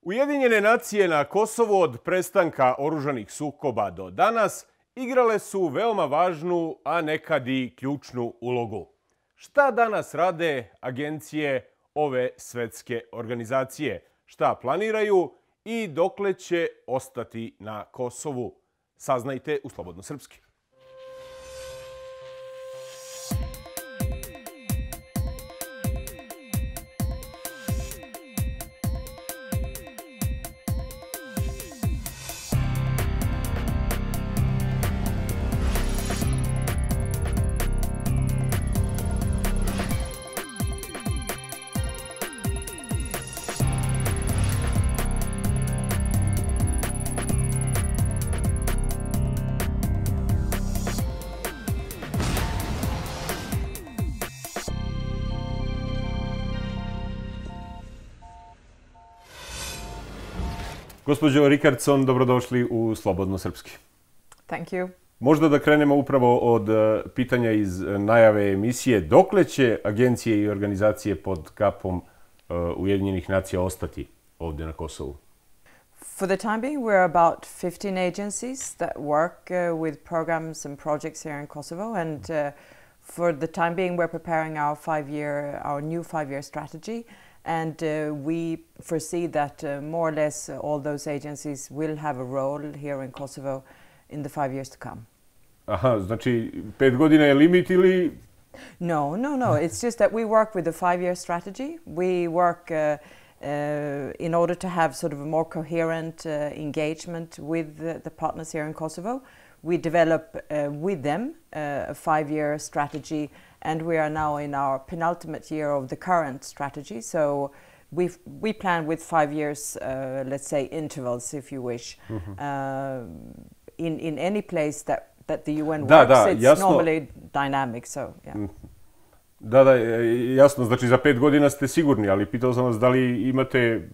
Ujedinjene nacije na Kosovu od prestanka oružanih sukoba do danas igrale su veoma važnu, a nekad i ključnu ulogu. Šta danas rade agencije ove svetske organizacije? Šta planiraju i dokle će ostati na Kosovu? Saznajte u Slobodno Srpski. Gospođo Rikardson, dobrodošli u Slobodno Srpski. Thank you. Možda da krenemo upravo od pitanja iz najave emisije. Dokle će agencije i organizacije pod kapom Ujedinjenih nacija ostati ovdje na Kosovu? For the time being, we're about 15 agencies that work with programs and projects here in Kosovo, and for the time being, we're preparing our new five-year strategy. And we foresee that more or less all those agencies will have a role here in Kosovo in the 5 years to come. Aha, znači 5 godina je limit ili? No. It's just that we work with a 5-year strategy. We work in order to have sort of a more coherent engagement with the partners here in Kosovo. We develop with them a 5-year strategy, and we are now in our penultimate year of the current strategy. So we plan with 5 years, let's say, intervals, if you wish. In any place that the UN works, it's jasno. normally dynamic. So, yeah. Da, jasno. Znači za 5 godina ste sigurni, ali pitao sam vas da li imate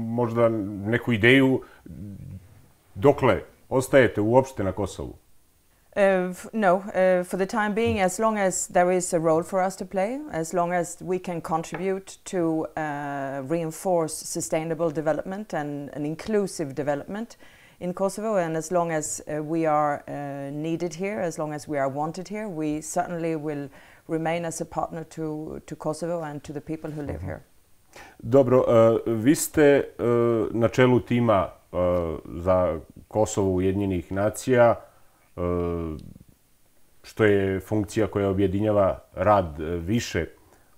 možda neku ideju dokle ostajete uopšte na Kosovu? No, for the time being, as long as there is a role for us to play, as long as we can contribute to reinforce sustainable development and an inclusive development in Kosovo, and as long as we are needed here, as long as we are wanted here, we certainly will remain as a partner to Kosovo and to the people who live here. Dobro, vi ste na čelu tima za Kosovo Ujedinjenih nacija, što je funkcija koja objedinjava rad više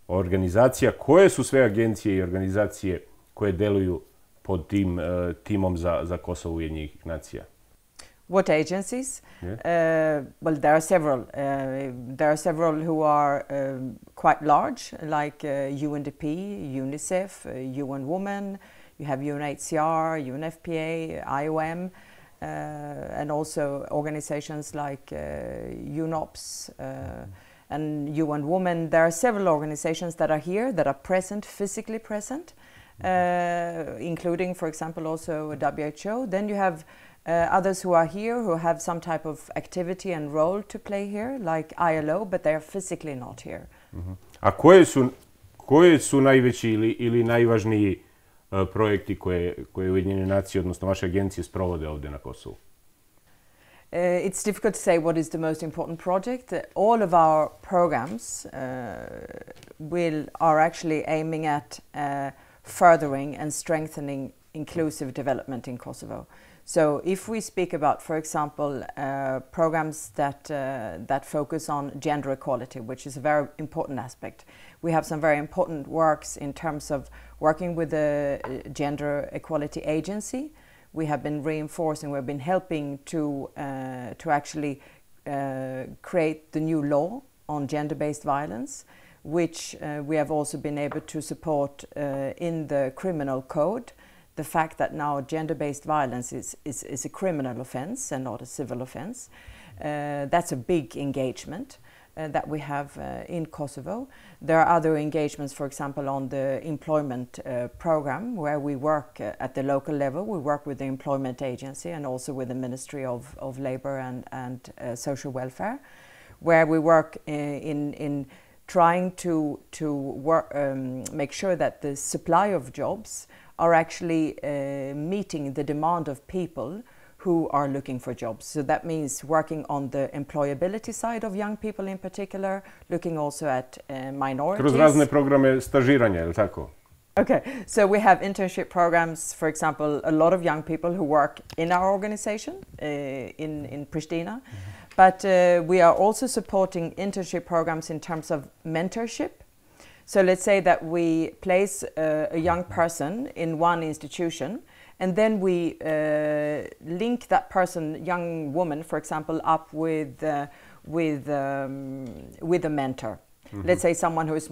organizacija. Koje su sve agencije i organizacije koje deluju pod tim timom za Kosovo Ujedinjenih nacija? What agencies? Well, there are several. There are several who are quite large, like UNDP, UNICEF, UN Women. You have UNHCR, UNFPA, IOM. And also organizations like UNOPS and UN Women. There are several organizations that are here, that are present, physically present, including, for example, also WHO. Then you have others who are here, who have some type of activity and role to play here, like ILO, but they are physically not here. A koje su najveći ili najvažniji projekti koje Ujedinjene nacije, odnosno vaše agencije, sprovode ovdje na Kosovu? It's difficult to say what is the most important project. All of our programs are actually aiming at furthering and strengthening inclusive development in Kosovo. So if we speak about, for example, programs that focus on gender equality, which is a very important aspect, we have some very important works in terms of working with the Gender Equality Agency. We have been reinforcing, we've been helping to actually create the new law on gender-based violence, which we have also been able to support in the criminal code. The fact that now gender-based violence is a criminal offense and not a civil offense. That's a big engagement that we have in Kosovo. There are other engagements, for example, on the employment program, where we work at the local level. We work with the Employment Agency and also with the Ministry of Labour and Social Welfare, where we work in trying to work, make sure that the supply of jobs are actually meeting the demand of people who are looking for jobs. So that means working on the employability side of young people in particular, looking also at minorities. Kroz razne programe stažiranja, je li tako? Okay, so we have internship programs, for example, a lot of young people who work in our organization in Pristina. But we are also supporting internship programs in terms of mentorship. So let's say that we place a young person in one institution, and then we link that person, young woman, for example, up with a mentor. Let's say someone who is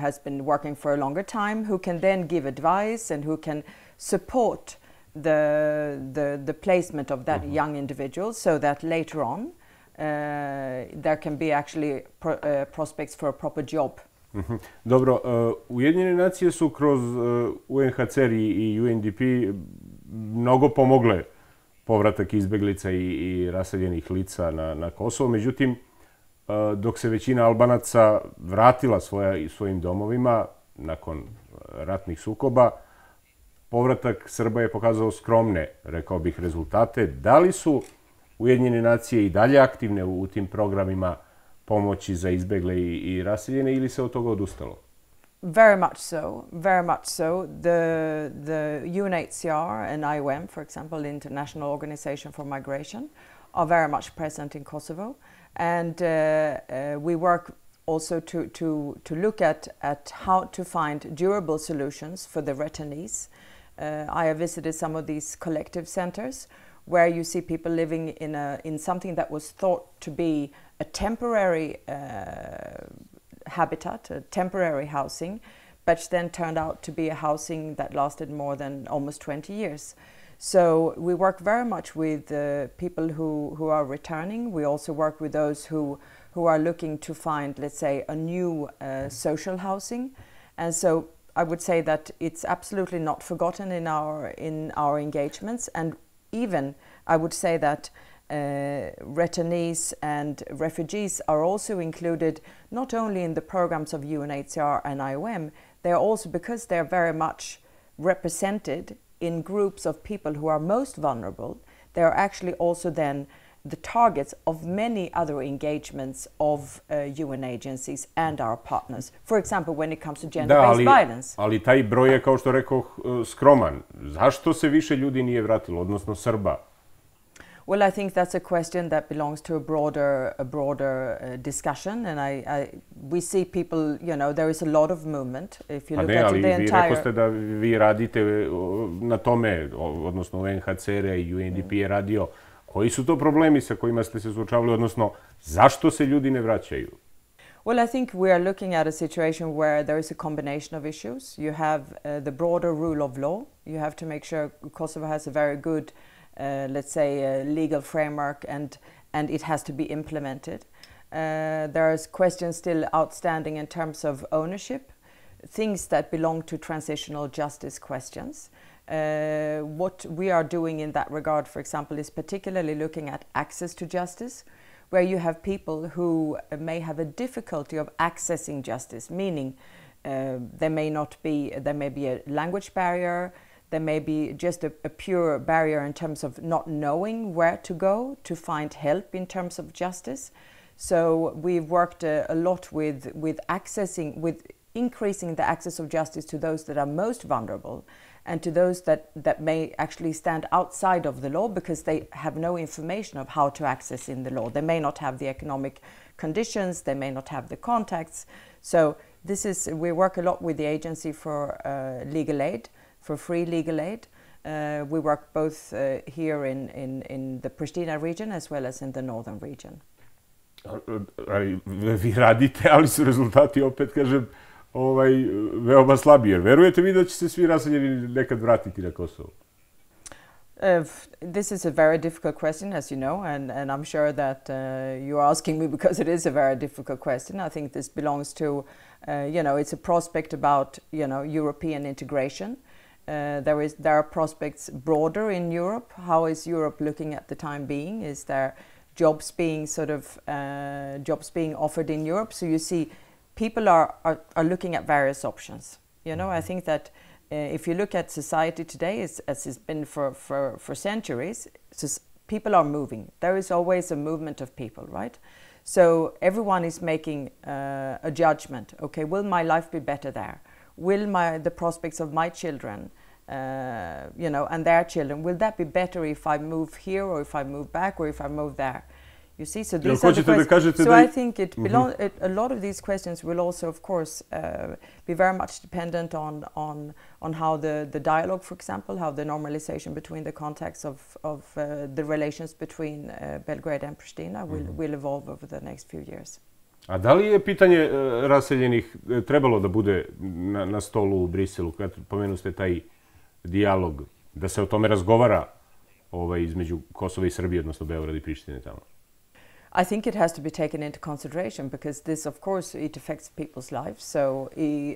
has been working for a longer time, who can then give advice and who can support the placement of that young individual, so that later on there can be actually prospects for a proper job. Dobro, Ujedinjene nacije su kroz UNHCR i UNDP mnogo pomogle povratak izbeglica i raseljenih lica na Kosovo. Međutim, dok se većina Albanaca vratila svojim domovima nakon ratnih sukoba, povratak Srba je pokazao skromne, rekao bih, rezultate. Da li su Ujedinjene nacije i dalje aktivne u tim programima pomoći za izbegle i raseljene ili se od toga odustalo? Very much so, very much so. The UNHCR and IOM, for example, International Organization for Migration, are very much present in Kosovo. And we work also to look at how to find durable solutions for the returnees. I have visited some of these collective centers where you see people living in something that was thought to be a temporary habitat, a temporary housing, but then turned out to be a housing that lasted more than almost 20 years. So we work very much with people who are returning. We also work with those who are looking to find, let's say, a new social housing. And so I would say that it's absolutely not forgotten in our engagements. And even I would say that returnees and refugees are also included not only in the programs of UNHCR and IOM, they are also, because they're very much represented in groups of people who are most vulnerable, they are actually also then the targets of many other engagements of UN agencies and our partners. For example, when it comes to gender-based violence. Ali taj broj je, kao što rekoh, skroman. Zašto se više ljudi nije vratilo, odnosno Srba? Well, I think that's a question that belongs to a broader discussion, and we see people, you know, there is a lot of movement. If you look at the entire... Vi rekao ste da vi radite na tome, odnosno UNHCR i UNDP je radio. Koji su to problemi sa kojima ste se suočavali, odnosno zašto se ljudi ne vraćaju? Well, I think we are looking at a situation where there is a combination of issues. You have the broader rule of law. You have to make sure Kosovo has a very good let's say, legal framework, and it has to be implemented. There are questions still outstanding in terms of ownership, things that belong to transitional justice questions. What we are doing in that regard, for example, is particularly looking at access to justice, where you have people who may have a difficulty of accessing justice, meaning there may be a language barrier. There may be just a pure barrier in terms of not knowing where to go to find help in terms of justice. So we've worked a lot with increasing the access of justice to those that are most vulnerable, and to those that may actually stand outside of the law because they have no information of how to access in the law. They may not have the economic conditions, they may not have the contacts. So we work a lot with the Agency for Legal Aid, for free legal aid. We work both here in the Pristina region as well as in the northern region. Vi radite, ali su rezultati, opet kažem, veoma slabi. Jer verujete vi da će se svi raseljeni nekad vratiti na Kosovo? This is a very difficult question, as you know, and I'm sure that you're asking me because it is a very difficult question. I think this belongs to, it's a prospect about, European integration. There are prospects broader in Europe. How is Europe looking at the time being? Is there jobs being offered in Europe? So you see, people are looking at various options. I think that If you look at society today, as it's been for centuries, people are moving. There is always a movement of people, right? So everyone is making a judgment. Okay, will my life be better there? Will the prospects of my children, and their children, will that be better if I move here, or if I move back, or if I move there? You see, so these are the questions. So I think a lot of these questions will also, of course, be very much dependent on how the dialogue, for example, how the normalization between the contacts of the relations between Belgrade and Pristina will evolve over the next few years. A da li je pitanje raseljenih trebalo da bude na stolu u Briselu, kad pomenu ste taj dijalog, da se o tome razgovara između Kosova i Srbije, odnosno Beograda i Prištine tamo? I think it has to be taken into consideration, because this, of course, it affects people's lives. So,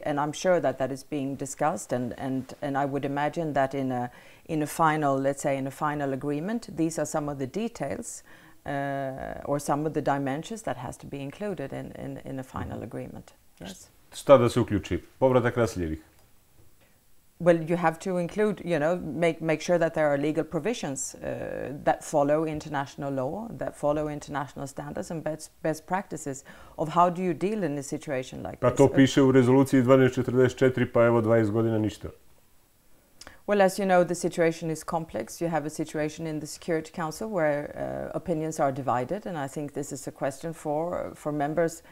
and I'm sure that is being discussed, and I would imagine that in a final, let's say, in a final agreement, these are some of the details or some of the dimensions that has to be included in a final agreement. Yes. Šta da se uključi? Povratak raseljenih? Well, you have to include, make sure that there are legal provisions that follow international law, that follow international standards and best practices of how do you deal in a situation like this. Pa to piše u rezoluciji 1244, pa evo 20 godina ništa. Well, as you know, the situation is complex. You have a situation in the Security Council where opinions are divided, and I think this is a question for members,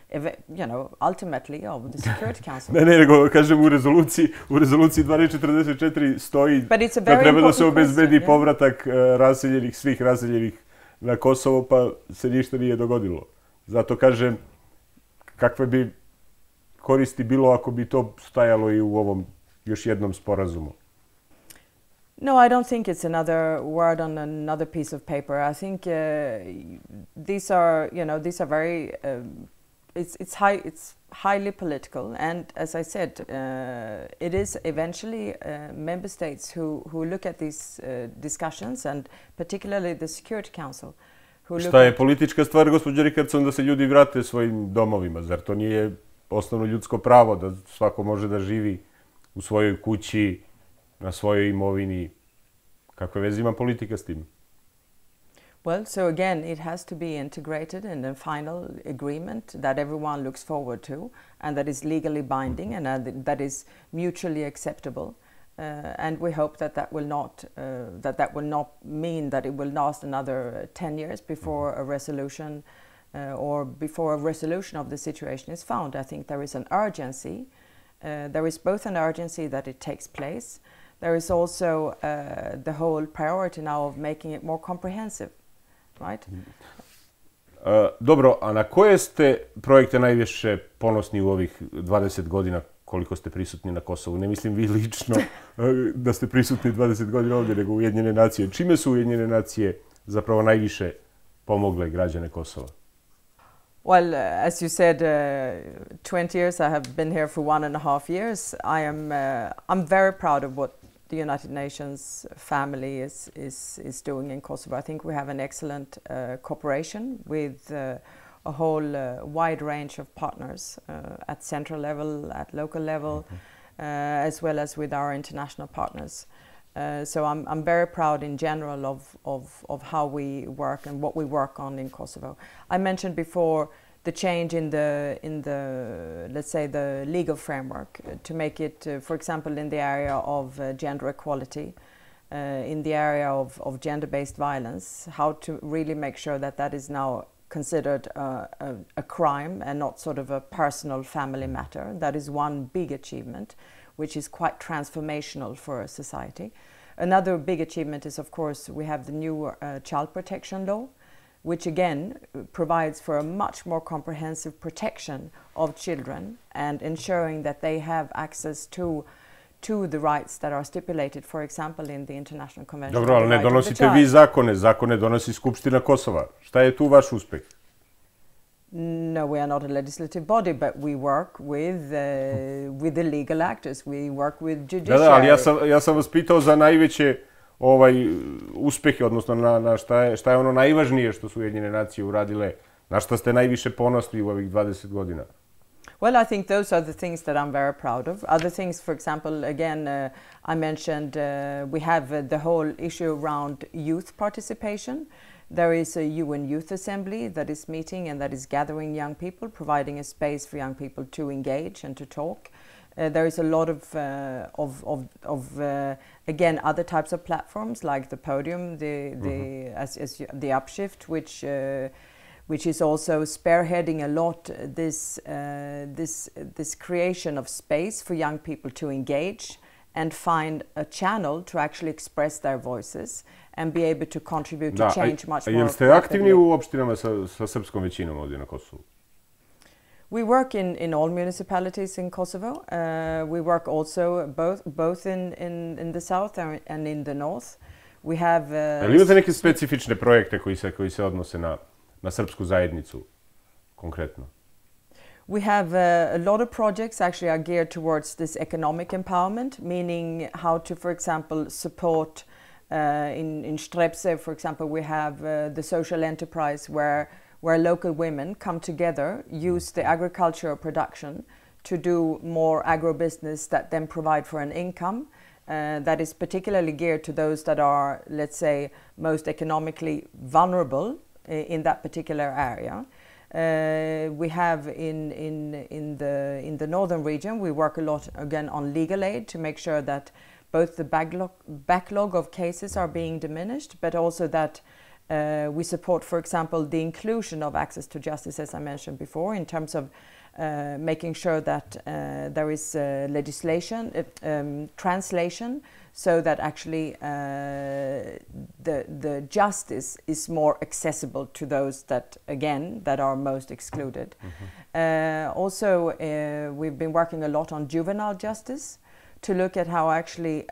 ultimately of the Security Council. Ne, nego kažem u rezoluciji 1244 stoji da treba da se obezbedi povratak svih raseljenih na Kosovo, pa se ništa nije dogodilo. Zato kažem, kakve bi koristi bilo ako bi to stajalo i u ovom još jednom sporazumu? No, I don't think it's another word on another piece of paper. I think these are very. It's highly political, and as I said, it is eventually member states who look at these discussions, and particularly the Security Council. Šta je politička stvar, gospođo Rikardson, da se ljudi vrate svojim domovima? Zar to nije osnovno ljudsko pravo da svako može da živi u svojoj kući, na svojoj imovini? Kakve veze ima politika s tim? Well, so again, it has to be integrated in a final agreement that everyone looks forward to, and that is legally binding, and that is mutually acceptable. And we hope that will not mean that it will last another 10 years before a resolution or before a resolution of the situation is found. I think there is an urgency. There is both an urgency that it takes place. There is also the whole priority now of making it more comprehensive, right? Dobro, a na koje ste projekte najviše ponosni u ovih 20 godina koliko ste prisutni na Kosovu? Ne mislim vi lično da ste prisutni 20 godina ovdje, nego Ujedinjene nacije. Čime su Ujedinjene nacije zapravo najviše pomogle građane Kosova? Well, as you said, 20 years. I have been here for 1.5 years. I'm very proud of what the United Nations family is doing in Kosovo. I think we have an excellent cooperation with a whole wide range of partners at central level, at local level, as well as with our international partners. So I'm very proud in general of how we work and what we work on in Kosovo. I mentioned before the change in the let's say the legal framework to make it, for example, in the area of gender equality, in the area of gender-based violence, how to really make sure that is now considered a crime and not sort of a personal family matter. That is one big achievement, which is quite transformational for a society. Another big achievement is, of course, we have the new child protection law, which again provides for a much more comprehensive protection of children and ensuring that they have access to the rights that are stipulated, for example, in the International Convention. Dobro, ali ne donosite vi zakone donosi Skupština Kosova. Šta je tu vaš uspeh? No, we are not a legislative body, but we work with the legal actors. We work with judiciary. Da, ali ja sam vas pitao za najveće uspehe, odnosno na šta je ono najvažnije što su Ujedinjene nacije uradile, na šta ste najviše ponosni u ovih 20 godina? Well, I think those are the things that I'm very proud of. Other things, for example, again, I mentioned we have the whole issue around youth participation. There is a UN Youth Assembly that is meeting and that is gathering young people, providing a space for young people to engage and to talk. There is a lot of again, other types of platforms like the Podium, the Upshift, which is also spearheading a lot this creation of space for young people to engage and find a channel to actually express their voices and be able to contribute to change much more. Jel ste aktivni u opštinama sa srpskom većinom ovdje na Kosovu? We work in all municipalities in Kosovo. We work also both in the south and in the north. We have. Ali imate neke specifične projekte koji se odnose na srpsku zajednicu konkretno? We have a lot of projects actually are geared towards this economic empowerment, meaning how to, for example, support in Strepse, for example, we have the social enterprise where local women come together, use the agricultural production to do more agro-business that then provide for an income that is particularly geared to those that are, let's say, most economically vulnerable in that particular area. We have in the northern region, we work a lot again on legal aid to make sure that both the backlog of cases are being diminished, but also that we support, for example, the inclusion of access to justice, as I mentioned before, in terms of making sure that there is legislation, translation, so that actually the justice is more accessible to those that, again, that are most excluded. Also, we've been working a lot on juvenile justice to look at how actually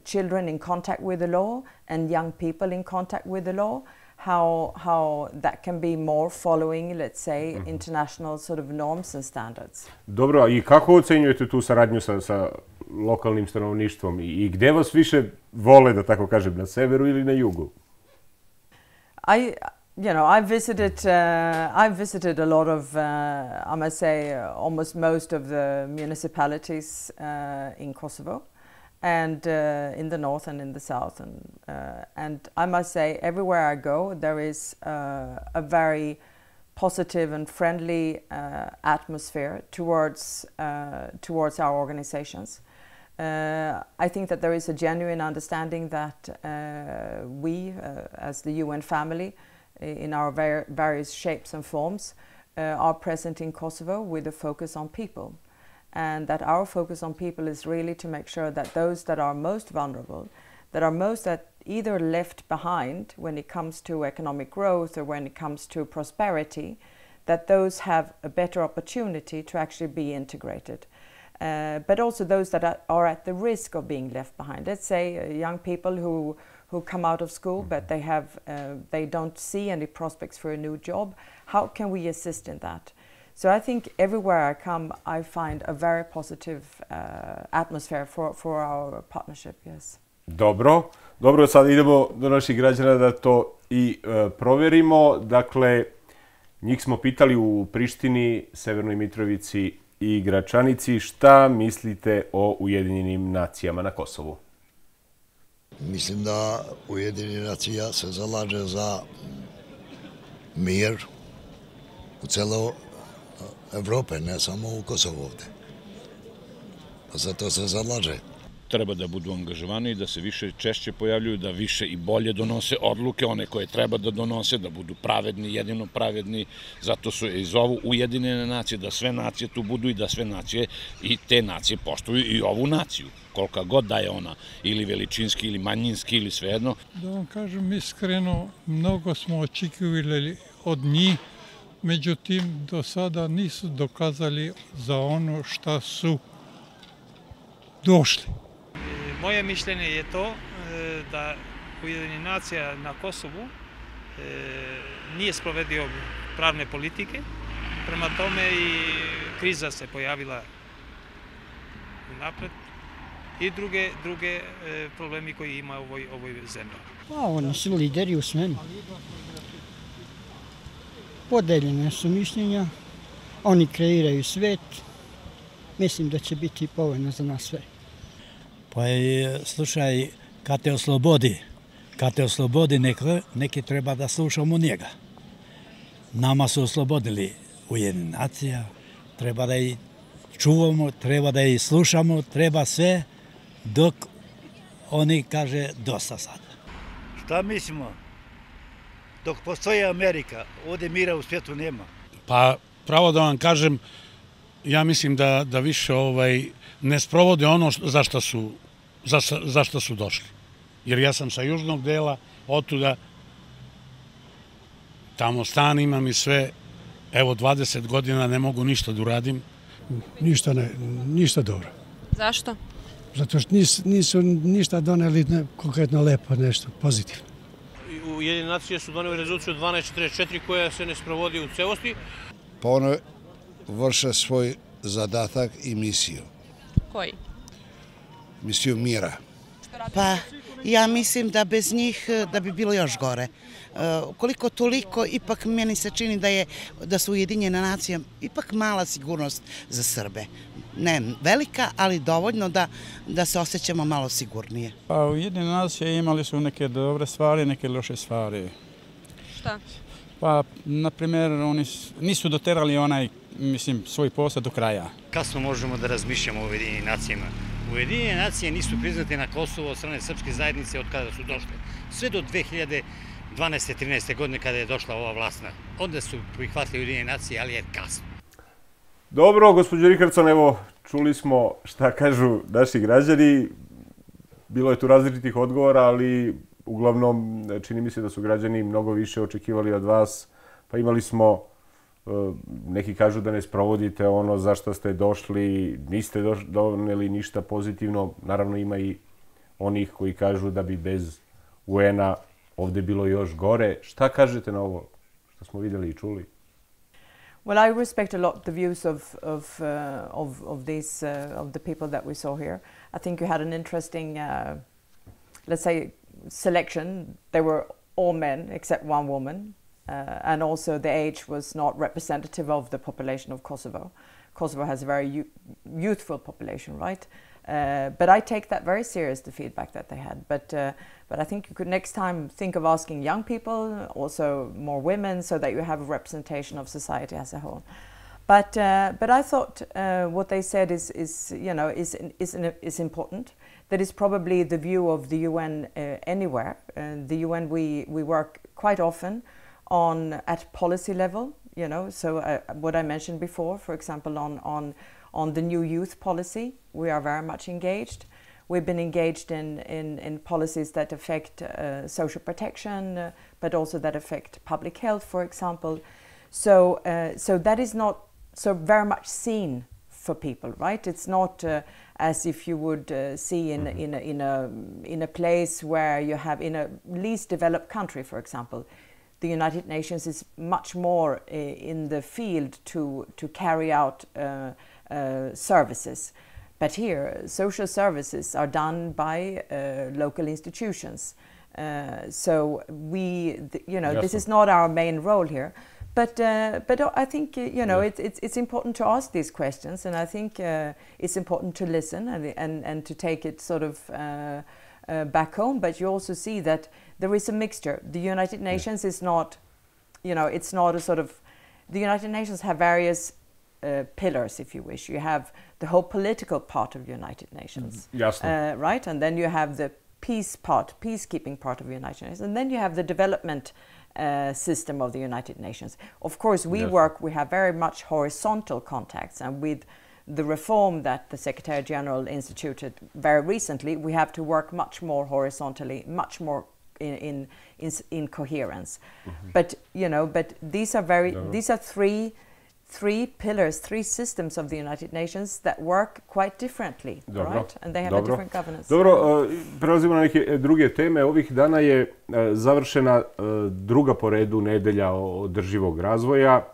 children in contact with the law and young people in contact with the law, how that can be more following, let's say, international sort of norms and standards. Dobro, i kako ocenjujete tu saradnju sa lokalnim stanovništvom i gdje vas više vole, da tako kažem, na severu ili na jugu? I've visited a lot of, I must say, almost most of the municipalities in Kosovo, and in the north and in the south, and I must say, everywhere I go, there is a very positive and friendly atmosphere towards our organizations. I think that there is a genuine understanding that we, as the UN family, in our various shapes and forms, are present in Kosovo with a focus on people. And that our focus on people is really to make sure that those that are most vulnerable, that are most either left behind when it comes to economic growth or when it comes to prosperity, that those have a better opportunity to actually be integrated. But also those that are at the risk of being left behind. Let's say young people who come out of school, but they don't see any prospects for a new job. How can we assist in that? So I think everywhere I come, I find a very positive atmosphere for our partnership, yes. Dobro, sad idemo do naših građana da to i proverimo. Dakle, njih smo pitali u Prištini, Severnoj Mitrovici i Gračanici, šta mislite o Ujedinjenim nacijama na Kosovu? Mislim da Ujedinjene nacija se zalaže za mir u celoj Evrope, ne samo u Kosovu ovdje. A zato se zalaže. Treba da budu angažovani i da se više češće pojavljuju, da više i bolje donose odluke, one koje treba da donose, da budu pravedni, jedino pravedni. Zato su i zovu Ujedinjene nacije, da sve nacije tu budu i da sve nacije i te nacije poštuju i ovu naciju. Kolika god da je ona, ili veličinski, ili manjinski, ili svejedno. Da vam kažem iskreno, mnogo smo očekivali od njih, međutim, do sada nisu dokazali za ono šta su došli. Moje mišljenje je to da Ujedinjena nacija na Kosovu nije sprovedio pravne politike, prema tome i kriza se pojavila napred i druge problemi koji ima ovoj zemlji. Pa oni su lideri u svemu. Podeljene su mišljenja Oni kreiraju svet. Mislim da će biti povoljno za nas sve. Pa slušaj, kad te oslobodi neki treba da slušamo njega. Nama su oslobodili Ujedinjenih nacija, treba da ih čuvamo, treba da ih slušamo, treba sve dok oni kaže dosta sad. Šta mislimo? Dok postoji Amerika, ovdje mira u svijetu nema. Pa pravo da vam kažem, ja mislim da više ne sprovode ono za što su došli. Jer ja sam sa južnog dela, otuda, tamo stan imam i sve, evo 20 godina ne mogu ništa da uradim. Ništa dobro. Zašto? Zato što nisu ništa doneli konkretno lepo, nešto pozitivno. Ujedinjene nacije su doneli rezoluciju 1244 koja se ne sprovodi u celosti. Pa ono vrše svoj zadatak i misiju. Koji? Misiju mira. Pa ja mislim da bez njih da bi bilo još gore. Koliko toliko, ipak meni se čini da su Ujedinjene nacije ipak mala sigurnost za Srbe. Ne velika, ali dovoljno da se osjećamo malo sigurnije. Pa Ujedinjene nacije imali su neke dobre stvari, neke loše stvari. Šta? Pa, na primjer, oni nisu doterali svoj posao do kraja. Kasno možemo da razmišljamo o Ujedinjenim nacijama. Ujedinjene nacije nisu priznate na Kosovo od strane srpske zajednice od kada su došle. Sve do 2012-13. godine kada je došla ova vlast. Onda su prihvatili Ujedinjene nacije, ali je kasno. Dobro, gospođo Rikardson, evo čuli smo šta kažu naši građani. Bilo je tu različitih odgovora, ali uglavnom čini mi se da su građani mnogo više očekivali od vas. Pa imali smo, neki kažu da ne sprovodite ono za što ste došli, niste doneli ništa pozitivno. Naravno ima i onih koji kažu da bi bez UN-a ovdje bilo još gore. Šta kažete na ovo što smo vidjeli i čuli? Well, I respect a lot the views of the people that we saw here. I think you had an interesting, let's say, selection. They were all men except one woman, and also the age was not representative of the population of Kosovo. Kosovo has a very youthful population, right? But I take that very serious, the feedback that they had. But I think you could next time think of asking young people, also more women, so that you have a representation of society as a whole. But I thought what they said is important. That is probably the view of the UN anywhere. The UN we work quite often at policy level. So what I mentioned before, for example, on the new youth policy, we are very much engaged. We've been engaged in policies that affect social protection, but also that affect public health, for example. So that is not so very much seen for people, right? It's not as if you would see in a place where you have, in a least developed country, for example. The United Nations is much more in the field to carry out services. But here, social services are done by local institutions. So this is not our main role here. But I think it's important to ask these questions, and I think it's important to listen and to take it sort of back home. But you also see that there is a mixture. The United Nations is not, it's not a sort of. The United Nations have various pillars, if you wish. You have the whole political part of the United Nations, right? And then you have the peacekeeping part of the United Nations, and then you have the development system of the United Nations. Of course, we have very much horizontal contacts, and with the reform that the Secretary General instituted very recently, we have to work much more horizontally, much more in coherence. But these are three pillars, three systems of the United Nations that work quite differently, right? And they have a different governance. Dobro, prelazimo na neke druge teme. Ovih dana je završena druga po redu nedelja održivog razvoja.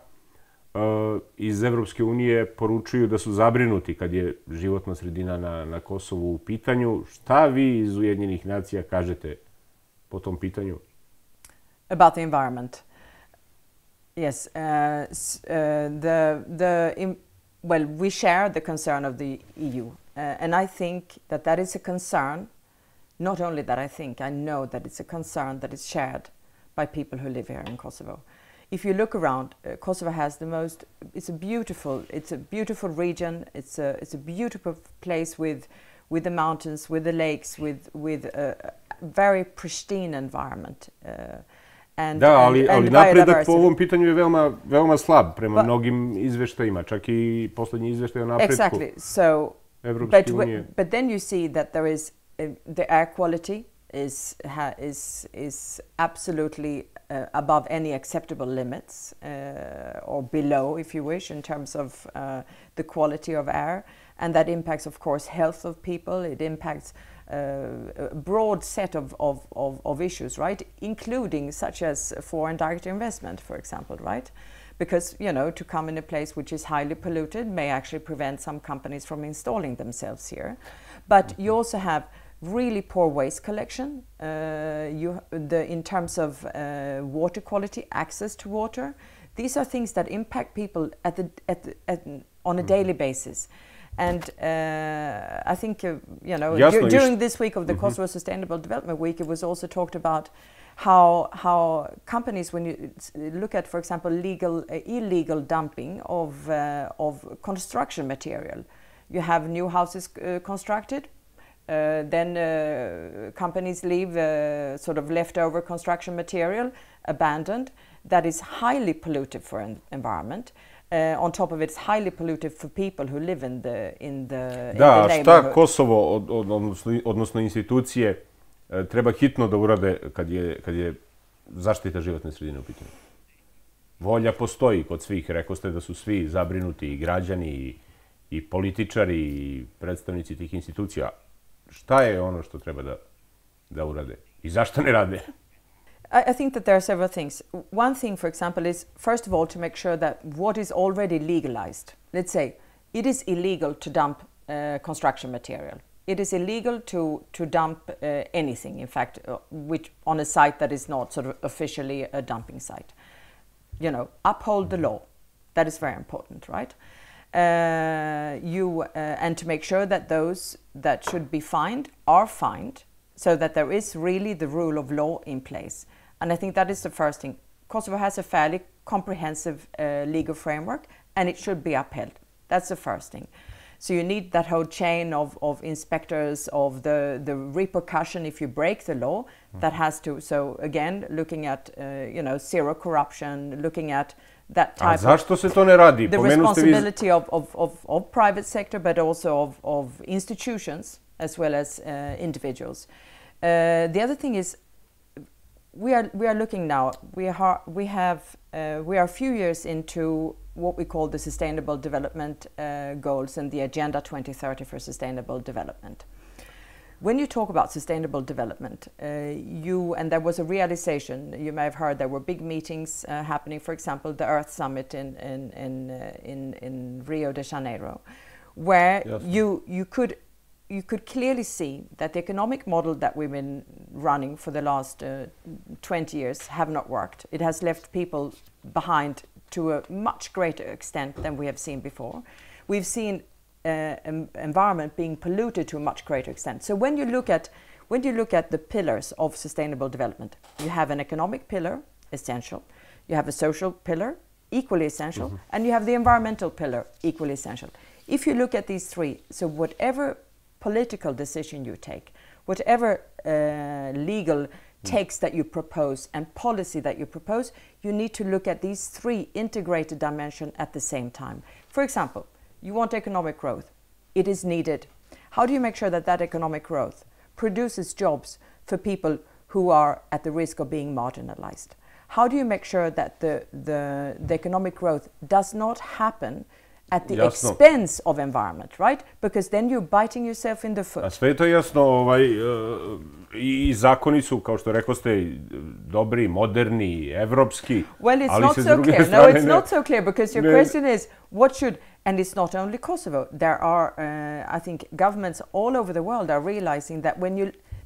Iz Evropske unije poručuju da su zabrinuti kad je životna sredina na Kosovu u pitanju. Šta vi iz Ujedinjenih nacija kažete po tom pitanju? About the environment. Yes, well, we share the concern of the EU, and I think that that is a concern. Not only that, I know that it's a concern that is shared by people who live here in Kosovo. If you look around, Kosovo has the most. It's a beautiful region. It's a beautiful place with the mountains, with the lakes, with a very pristine environment. Ali napredak po ovom pitanju je veoma slab prema mnogim izveštajima, čak i poslednji izveštaj o napretku. Exactly. So, but then you see that there is the air quality is absolutely above any acceptable limits, or below, if you wish, in terms of the quality of air, and that impacts, of course, health of people. It impacts a broad set of issues, right, including such as foreign direct investment, for example, right? Because, you know, to come in a place which is highly polluted may actually prevent some companies from installing themselves here. But you also have really poor waste collection, in terms of water quality, access to water. These are things that impact people on a daily basis. And I think, you know, during this week of the Kosovo Sustainable Development Week, it was also talked about how companies, when you look at, for example, illegal dumping of construction material, you have new houses constructed, then companies leave sort of leftover construction material abandoned that is highly polluted for environment. On top of it, it's highly polluted for people who live in the neighborhood. Da, šta Kosovo, odnosno institucije, treba hitno da urade kad je zaštita životne sredine u pitanju? Volja postoji kod svih. Rekao ste da su svi zabrinuti, i građani, i političari, i predstavnici tih institucija. Šta je ono što treba da urade? I zašto ne rade? I think that there are several things. One thing, for example, is first of all to make sure that what is already legalized, let's say, it is illegal to dump construction material. It is illegal to dump anything, in fact, which on a site that is not sort of officially a dumping site. You know, uphold the law. That is very important, right? And to make sure that those that should be fined are fined, so that there is really the rule of law in place. And I think that is the first thing. Kosovo has a fairly comprehensive legal framework, and it should be upheld. That's the first thing. So you need that whole chain of inspectors, of the repercussion if you break the law. That has to, so again, looking at you know, zero corruption, looking at that type zašto se to ne radi? The responsibility of private sector, but also of institutions as well as individuals. The other thing is, we are looking now. We are a few years into what we call the Sustainable Development Goals and the Agenda 2030 for Sustainable Development. When you talk about sustainable development, and there was a realization. You may have heard there were big meetings happening. For example, the Earth Summit in Rio de Janeiro, where you could clearly see that the economic model that we've been running for the last 20 years have not worked. It has left people behind to a much greater extent than we have seen before. We've seen environment being polluted to a much greater extent. So when you look at the pillars of sustainable development, you have an economic pillar, essential. You have a social pillar, equally essential, and you have the environmental pillar, equally essential. If you look at these three, so whatever political decision you take, whatever legal text that you propose and policy that you propose, you need to look at these three integrated dimensions at the same time. For example, you want economic growth. It is needed. How do you make sure that that economic growth produces jobs for people who are at the risk of being marginalized? How do you make sure that the economic growth does not happen at the expense of environment, right? Because then you're biting yourself in the foot. A sve je to jasno, i zakoni su, kao što rekoste, dobri, moderni, evropski. Well, it's not so clear. No, it's not so clear, because your question is, what should, and it's not only Kosovo. There are, I think, governments all over the world are realizing that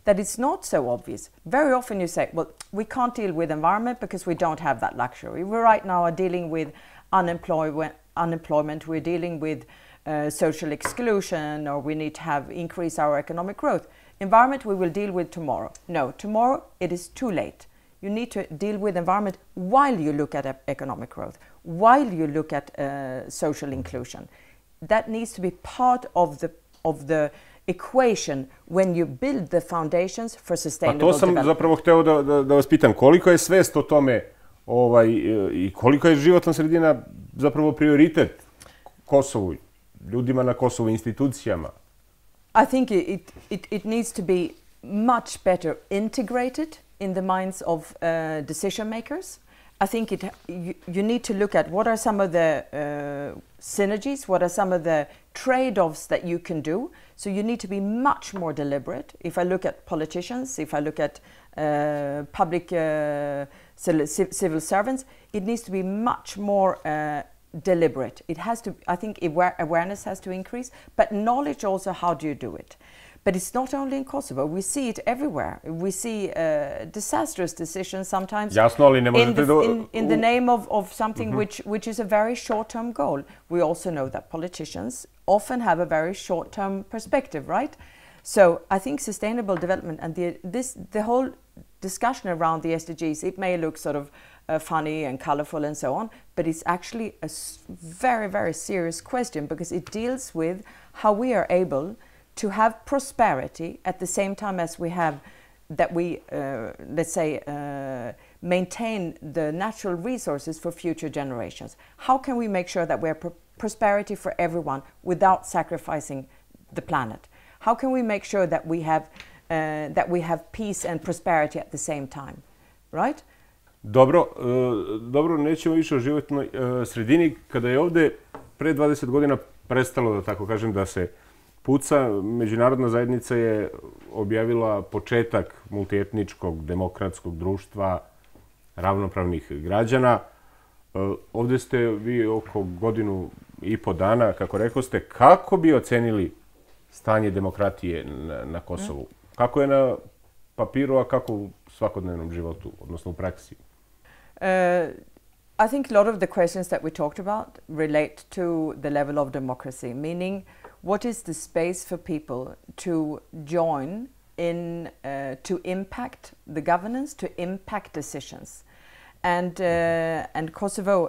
that it's not so obvious. Very often you say, well, we can't deal with environment because we don't have that luxury. We right now are dealing with unemployment, we're dealing with social exclusion, or we need to increase our economic growth. Environment we will deal with tomorrow. No, tomorrow it is too late. You need to deal with environment while you look at economic growth, while you look at social inclusion. That needs to be part of the equation when you build the foundations for sustainable development. Pa to sam zapravo hteo da vas pitam, koliko je svest o tome i koliko je životna sredina zapravo prioritet Kosovu, ljudima na Kosovu, institucijama? I think it needs to be much better integrated in the minds of decision makers. I think you need to look at what are some of the synergies, what are some of the trade-offs that you can do. So you need to be much more deliberate. If I look at politicians, if I look at public civil servants, it needs to be much more deliberate. It has to, I think awareness has to increase, but knowledge also, how do you do it? But it's not only in Kosovo. We see it everywhere. We see disastrous decisions sometimes in the name of something which is a very short-term goal. We also know that politicians often have a very short-term perspective, right? So I think sustainable development and the whole discussion around the SDGs, it may look sort of funny and colorful and so on, but it's actually a very, very serious question, because it deals with how we are able to have prosperity at the same time as we have that we, let's say, maintain the natural resources for future generations. How can we make sure that we have prosperity for everyone without sacrificing the planet? How can we make sure that we have peace and prosperity at the same time, right? Dobro, nećemo više o životnoj sredini. Kada je ovde pre 20 godina prestalo, da tako kažem, da se puca, međunarodna zajednica je objavila početak multietničkog, demokratskog društva, ravnopravnih građana. Ovde ste vi oko godinu i po dana, kako rekao ste, kako bi ocenili stanje demokratije na Kosovu? Kako je na papiru, a kako u svakodnevnom životu, odnosno u praksi? I think a lot of the questions that we talked about relate to the level of democracy, meaning what is the space for people to join in, to impact the governance, to impact decisions. And Kosovo,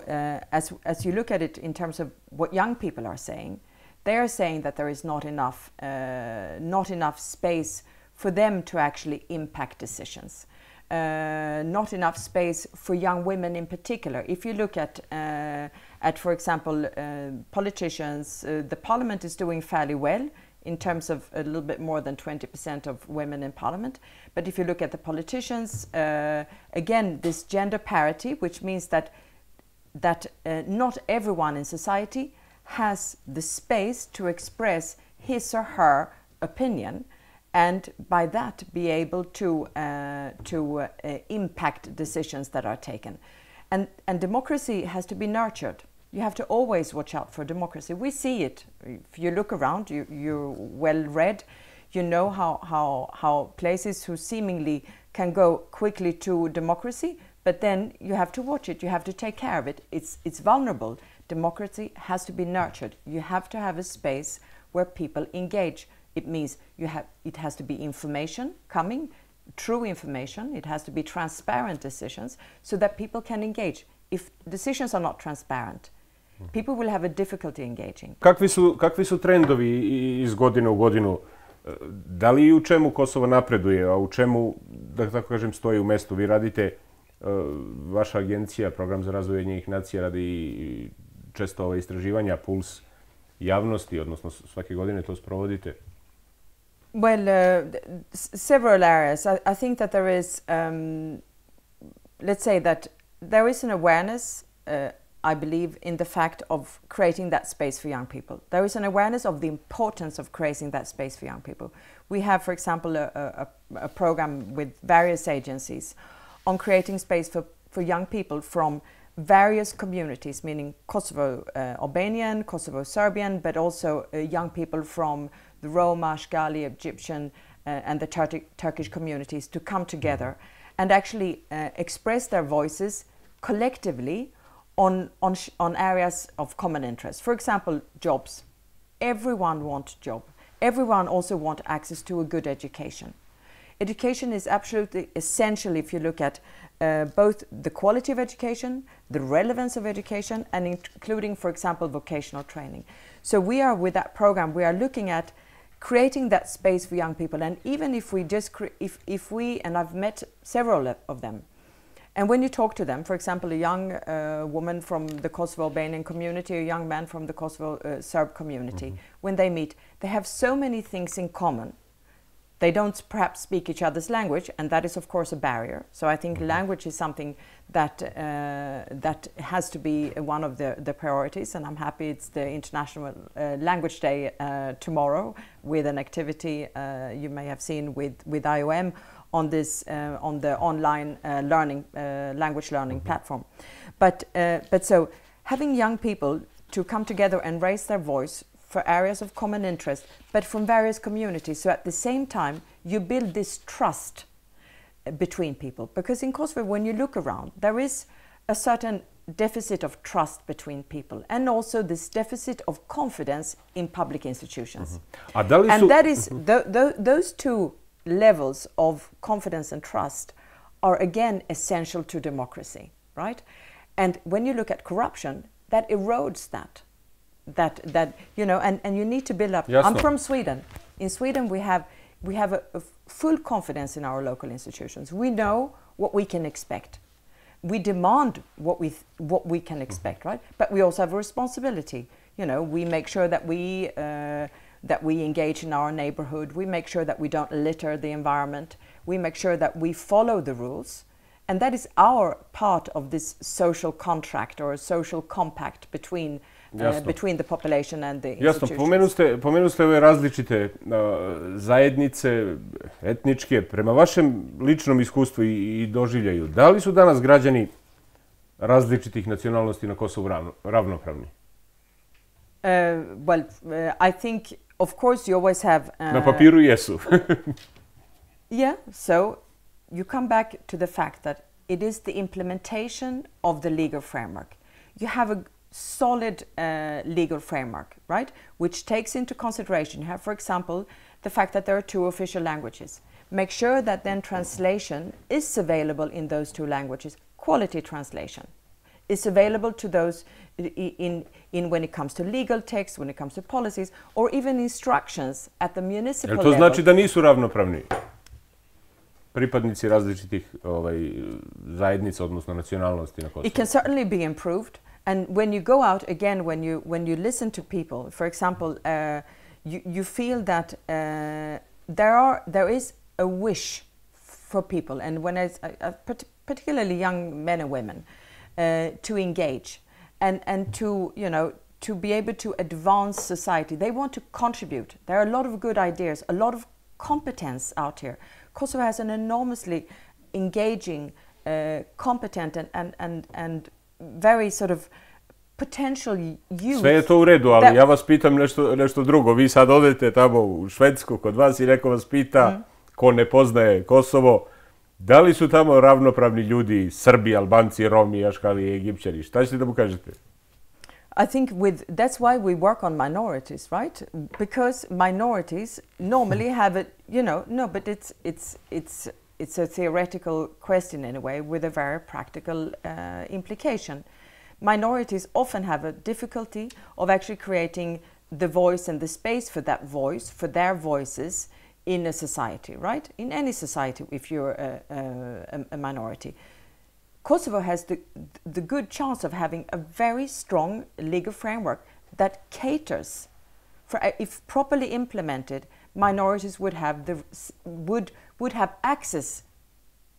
as you look at it in terms of what young people are saying, they are saying that there is not enough space for them to actually impact decisions. Not enough space for young women in particular. If you look at for example, politicians, the parliament is doing fairly well in terms of a little bit more than 20% of women in parliament. But if you look at the politicians, again, this gender parity, which means that not everyone in society has the space to express his or her opinion, and by that be able to impact decisions that are taken. And democracy has to be nurtured. You have to always watch out for democracy. We see it. If you look around, you're well read, you know how places who seemingly can go quickly to democracy, but then you have to watch it, you have to take care of it. It's vulnerable. Democracy has to be nurtured. You have to have a space where people engage. It means it has to be information coming, true information. It has to be transparent decisions so that people can engage. If decisions are not transparent, people will have a difficulty engaging. Kakvi su trendovi iz godine u godinu? Da li i u čemu Kosovo napreduje, a u čemu, da tako kažem, stoji u mestu? Vi radite, vaša agencija, Program za razvoj Ujedinjenih nacija, radi često istraživanja, puls javnosti, odnosno svake godine to sprovodite. Well, several areas. I think that there is, let's say that there is an awareness, I believe, in the fact of creating that space for young people. There is an awareness of the importance of creating that space for young people. We have, for example, a program with various agencies on creating space for young people from various communities, meaning Kosovo Albanian, Kosovo Serbian, but also young people from the Roma, Ashgali, Egyptian and the Turkish communities to come together and actually express their voices collectively on areas of common interest. For example, jobs. Everyone wants a job. Everyone also wants access to a good education. Education is absolutely essential if you look at both the quality of education, the relevance of education, and including, for example, vocational training. So we are, with that program, we are looking at creating that space for young people. And even if we just, if we, and I've met several of them, and when you talk to them, for example, a young woman from the Kosovo Albanian community, a young man from the Kosovo Serb community, when they meet, they have so many things in common. They don't perhaps speak each other's language, and that is, of course, a barrier. So I think language is something that that has to be one of the priorities, and I'm happy it's the International Language Day tomorrow with an activity you may have seen with IOM on this on the online language learning platform. But so having young people to come together and raise their voice for areas of common interest, but from various communities. So at the same time, you build this trust between people. Because in Kosovo, when you look around, there is a certain deficit of trust between people, and also this deficit of confidence in public institutions. And that is, those two levels of confidence and trust are again essential to democracy, right? And when you look at corruption, that erodes that you know, and you need to build up. I'm from Sweden. In Sweden we have a full confidence in our local institutions. We know what we can expect. We demand what we can expect, right? But we also have a responsibility. You know, we make sure that we engage in our neighborhood. We make sure that we don't litter the environment. We make sure that we follow the rules. And that is our part of this social contract or a social compact between the population and the institutions. Pomenuli ste ove različite zajednice, etničke. Prema vašem ličnom iskustvu i doživljaju, da li su danas građani različitih nacionalnosti na Kosovu ravnopravni? I think, of course, you always have... Na papiru jesu. Yeah, so you come back to the fact that it is the implementation of the legal framework. You have a solid legal framework, right, which takes into consideration, you have, for example, the fact that there are 2 official languages. Make sure that then translation is available in those 2 languages. Quality translation is available to those in when it comes to legal text, when it comes to policies, or even instructions at the municipal level. To znači da nisu ravnopravni pripadnici različitih zajednica, odnosno nacionalnosti na Kosovu? It can certainly be improved. And when you go out, again, when you listen to people, for example, you feel that there is a wish for people, and when it's particularly young men and women, to engage and to, you know, to be able to advance society. They want to contribute. There are a lot of good ideas, a lot of competence out here. Kosovo has an enormously engaging, competent and very sort of potential youth. Sve je to u redu, ali ja vas pitam nešto drugo. Vi sad odete tamo u Švedsku kod vas i neko vas pita, ko ne poznaje Kosovo, da li su tamo ravnopravni ljudi, Srbi, Albanci, Romi, Aškali i Egipćani? Šta ćete da mu kažete? I think that's why we work on minorities, right? Because minorities normally have a, you know, no, but it's a theoretical question in a way with a very practical implication. Minorities often have a difficulty of actually creating the voice and the space for that voice, for their voices in a society, right? In any society, if you're a minority. Kosovo has the good chance of having a very strong legal framework that caters for, if properly implemented, minorities would have access.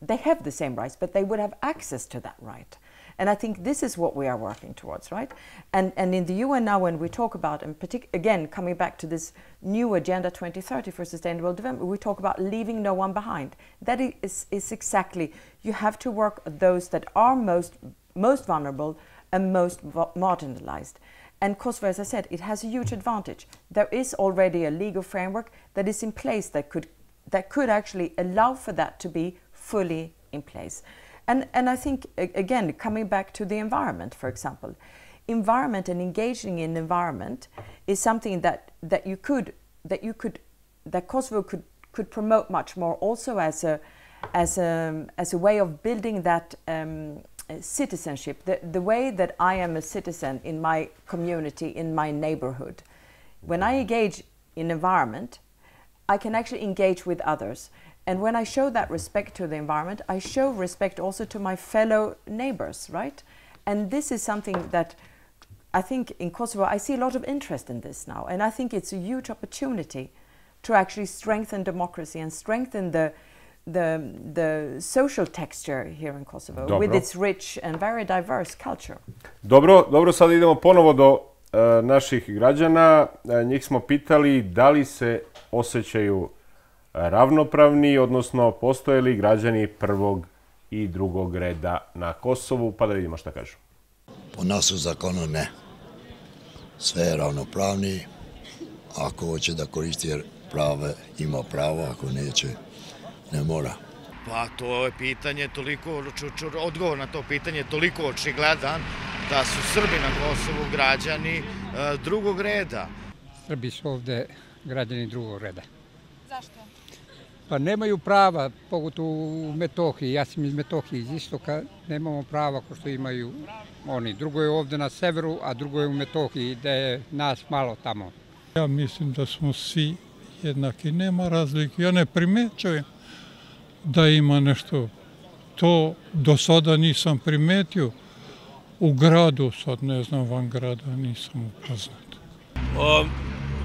They have the same rights, but they would have access to that right. And I think this is what we are working towards, right? And in the UN now, when we talk about, and again, coming back to this new Agenda 2030 for Sustainable Development, we talk about leaving no one behind. That is exactly, you have to work with those that are most vulnerable and most marginalized. And Kosovo, as I said, it has a huge advantage. There is already a legal framework that is in place that could that could actually allow for that to be fully in place. And I think, again, coming back to the environment, for example, environment and engaging in environment is something that Kosovo could promote much more, also as a way of building that citizenship, the way that I am a citizen in my community, in my neighborhood. When I engage in environment, I can actually engage with others. And when I show that respect to the environment, I show respect also to my fellow neighbors, right? And this is something that I think in Kosovo, I see a lot of interest in this now. And I think it's a huge opportunity to actually strengthen democracy and strengthen the social texture here in Kosovo with its rich and very diverse culture. Dobro, sada idemo ponovo do naših građana. Njih smo pitali da li se osjećaju ravnopravni, odnosno postoje li građani prvog i drugog reda na Kosovu, pa da vidimo šta kažu. Po nas u zakonu ne. Sve je ravnopravni. Ako hoće da koristi prave, ima pravo, ako neće, ne mora. Pa to je pitanje toliko, odgovor na to pitanje je toliko očigledan da su Srbi na Kosovu građani drugog reda. Srbi su ovde građani drugog reda. Zašto? Pa nemaju prava, pogotovo u Metohiji. Ja sam iz Metohije, iz istoka, nemamo prava kao što imaju oni. Drugo je ovde na severu, a drugo je u Metohiji, da je nas malo tamo. Ja mislim da smo svi jednaki, nema razlike. Ja ne primećujem da ima nešto. To do sada nisam primetio. U gradu, sad ne znam, van grada nisam upoznat.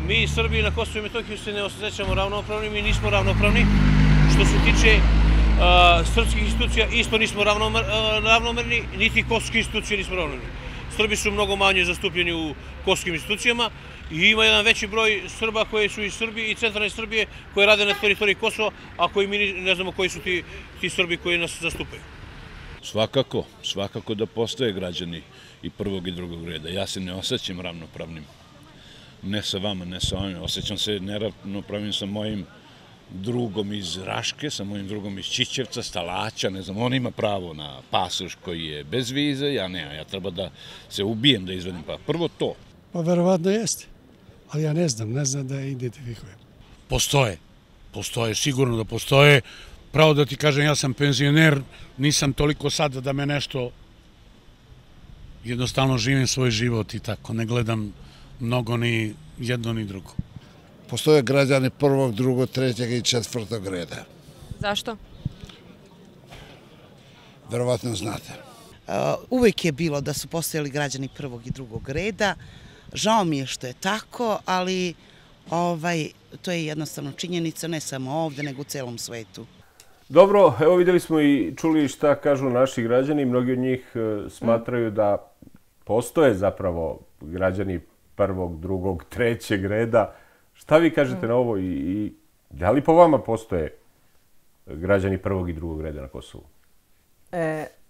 Mi Srbi na Kosovu i Metohiji se ne osjećamo ravnopravni, mi nismo ravnopravni. Što se tiče srpskih institucija, isto nismo ravnomerni, niti kosovske institucije nismo ravnomerni. Srbi su mnogo manje zastupljeni u kosovskim institucijama i ima jedan veći broj Srba koji su iz Srbije i centralne Srbije koji rade na teritoriji Kosova, a koji mi ne znamo koji su ti Srbi koji nas zastupaju. Svakako da postoje građani i prvog i drugog reda. Ja se ne osjećam ravnopravnim. Ne sa vama, ne sa ovim. Osjećam se neravnopravnim sa mojim drugom iz Raške, sa mojim drugom iz Čičevca, Stalaća, ne znam, on ima pravo na pasoš koji je bez vize, ja ne, ja treba da se ubijem da izvedim pa. Prvo to. Pa verovatno jeste, ali ja ne znam da identifikujem. Postoje, sigurno da postoje. Pravo da ti kažem, ja sam penzioner, nisam toliko sada da me nešto, jednostavno živim svoj život i tako, ne gledam mnogo ni jedno ni drugo. Postoje građani prvog, drugog, trećeg i četvrtog reda. Zašto? Verovatno znate. Uvijek je bilo da su postojali građani prvog i drugog reda. Žao mi je što je tako, ali to je jednostavno činjenica ne samo ovde, nego u celom svetu. Dobro, evo vidjeli smo i čuli šta kažu naši građani. Mnogi od njih smatraju da postoje zapravo građani prvog, drugog, trećeg reda. Šta vi kažete na ovo i da li po vama postoje građani prvog i drugog reda na Kosovu?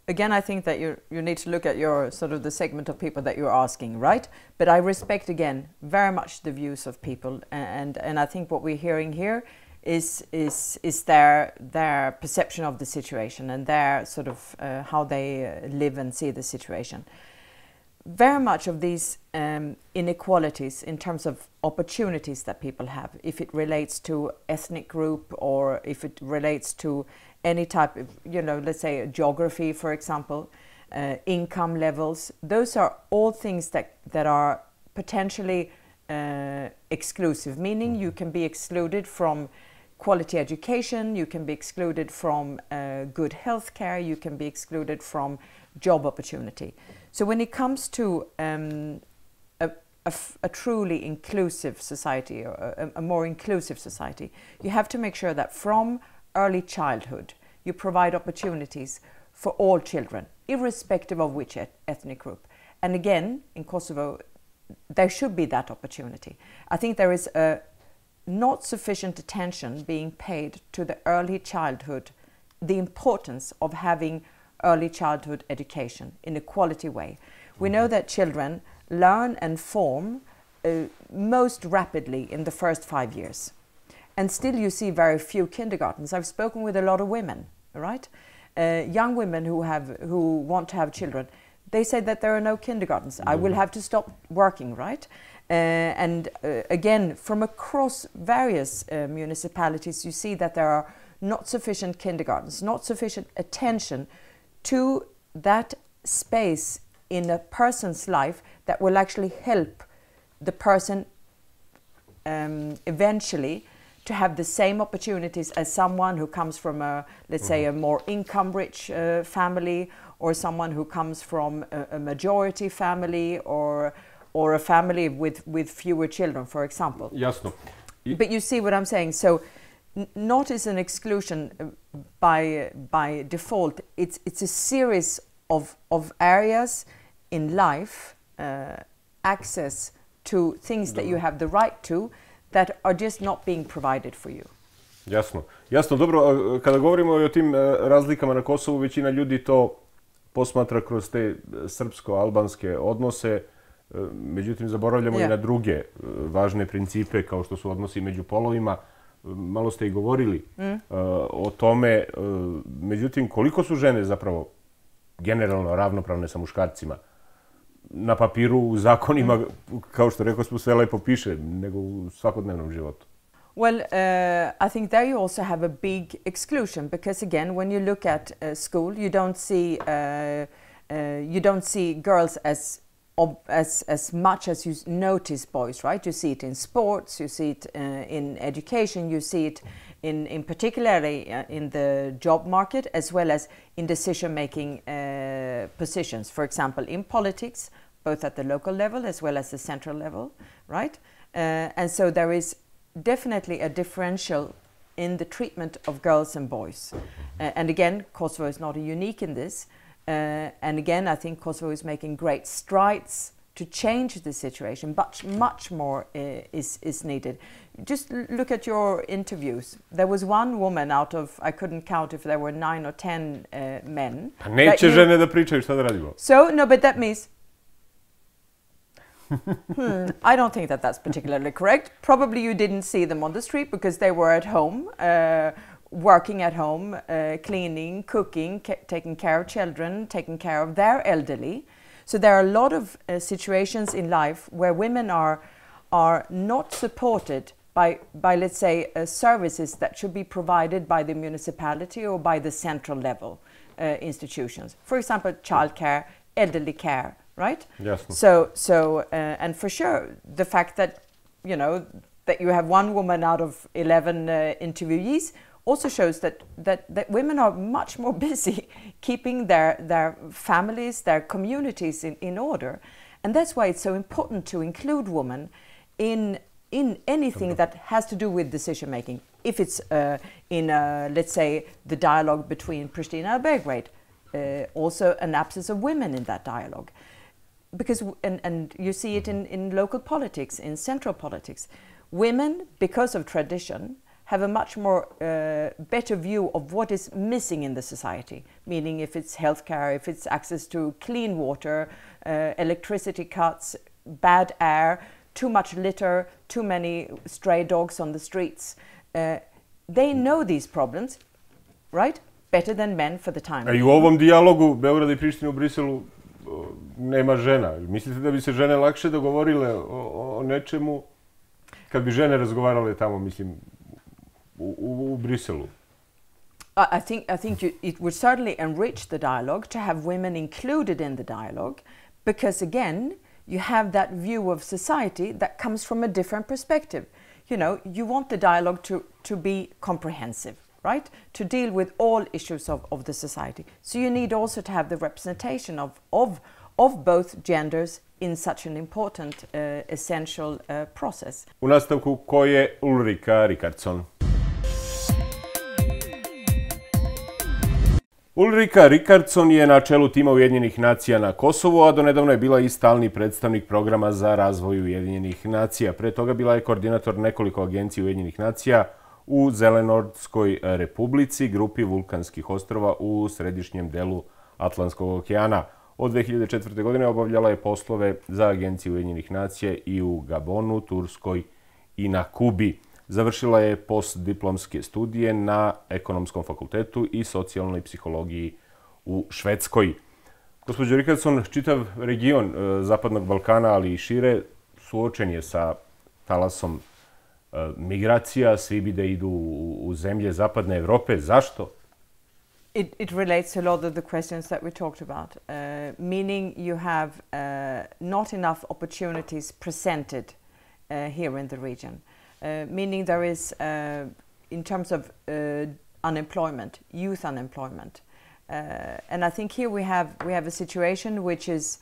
Again, I think that you need to look at your sort of the segment of people that you're asking, right? But I respect again very much the views of people, and I think what we're hearing here is their perception of the situation and their sort of how they live and see the situation. Very much of these inequalities in terms of opportunities that people have, if it relates to ethnic group or if it relates to any type of, let's say geography, for example, income levels, those are all things that are potentially exclusive, meaning you can be excluded from quality education, you can be excluded from good health care, you can be excluded from job opportunity. So when it comes to a truly inclusive society, or a more inclusive society, you have to make sure that from early childhood you provide opportunities for all children, irrespective of which ethnic group. And again, in Kosovo, there should be that opportunity. I think there is not sufficient attention being paid to the early childhood, the importance of having early childhood education in a quality way. We know that children learn and form most rapidly in the first 5 years. And still you see very few kindergartens. I've spoken with a lot of women, right? Young women who want to have children. They say that there are no kindergartens. I will have to stop working, right? And again, from across various municipalities, you see that there are not sufficient kindergartens, not sufficient attention to that space in a person's life that will actually help the person eventually to have the same opportunities as someone who comes from a, let's say, a more income-rich family, or someone who comes from a majority family, or a family with fewer children, for example. Jasno. But you see what I'm saying. So, not as an exclusion by default. It's a series of areas in life, access to things that you have the right to, that are just not being provided for you. Jasno. Jasno, dobro, kada govorimo o tim razlikama na Kosovu, većina ljudi to posmatra kroz te srpsko-albanske odnose, međutim zaboravljamo i na druge važne principe, kao što su odnosi među polovima. Malo ste i govorili o tome, međutim koliko su žene zapravo generalno ravnopravne sa muškarcima? Na papiru, u zakonima, kao što rekao smo, sve lepo piše, nego u svakodnevnom životu. Well, I think there you also have a big exclusion, because again, when you look at school, you don't see girls as much as you notice boys, right? You see it in sports, you see it in education, you see it in particularly in the job market, as well as in decision-making positions. For example, in politics, both at the local level as well as the central level, right? And so there is definitely a differential in the treatment of girls and boys. And again, Kosovo is not unique in this. And again, I think Kosovo is making great strides to change the situation, but much more is needed. Just look at your interviews. There was one woman out of, I couldn't count if there were 9 or 10 men. Neće žene da pričaju, šta da radimo? So, no, but that means, I don't think that that's particularly correct. Probably you didn't see them on the street because they were at home, working at home, cleaning, cooking, taking care of children, taking care of their elderly. So there are a lot of situations in life where women are not supported by let's say, services that should be provided by the municipality or by the central level institutions. For example, childcare, elderly care, right? Yes. So and for sure, the fact that, you know, that you have one woman out of 11 interviewees also shows that women are much more busy keeping their families, their communities in order. And that's why it's so important to include women in anything that has to do with decision making. If it's in, let's say, the dialogue between Pristina and Belgrade, also an absence of women in that dialogue. Because, and you see it in local politics, in central politics. Women, because of tradition, have a much more better view of what is missing in the society, meaning if it's healthcare, if it's access to clean water, electricity cuts, bad air, too much litter, too many stray dogs on the streets. They know these problems, right? Better than men for the time. A i u ovom dijalogu Beograda i Prištine u Briselu nema žena. Mislite da bi se žene lakše dogovorile o nečemu kad bi žene razgovarale tamo, mislim, u Briselu? I think it would certainly enrich the dialogue to have women included in the dialogue, because again, you have that view of society that comes from a different perspective. You know, you want the dialogue to be comprehensive, right? To deal with all issues of the society. So you need also to have the representation of both genders in such an important, essential process. U nastavku, ko je Ulrika Rikardson? Ulrika Rikardson je na čelu tima Ujedinjenih nacija na Kosovu, a donedavno je bila i stalni predstavnik programa za razvoj Ujedinjenih nacija. Pre toga bila je koordinator nekoliko agencija Ujedinjenih nacija u Zelenortskoj republici, grupi vulkanskih ostrova u središnjem delu Atlantskog okeana. Od 2004. godine obavljala je poslove za agencije Ujedinjenih nacija i u Gabonu, Turskoj i na Kubi. Završila je postdiplomske studije na Ekonomskom fakultetu i socijalnoj psihologiji u Švedskoj. Gospođo Rikardson, čitav region Zapadnog Balkana, ali i šire, suočen je sa talasom migracija. Svi bi da idu u zemlje Zapadne Evrope. Zašto? It relates to a lot of the questions that we talked about, meaning you have not enough opportunities presented here in the region, meaning there is, in terms of unemployment, youth unemployment. And I think here we have a situation which is,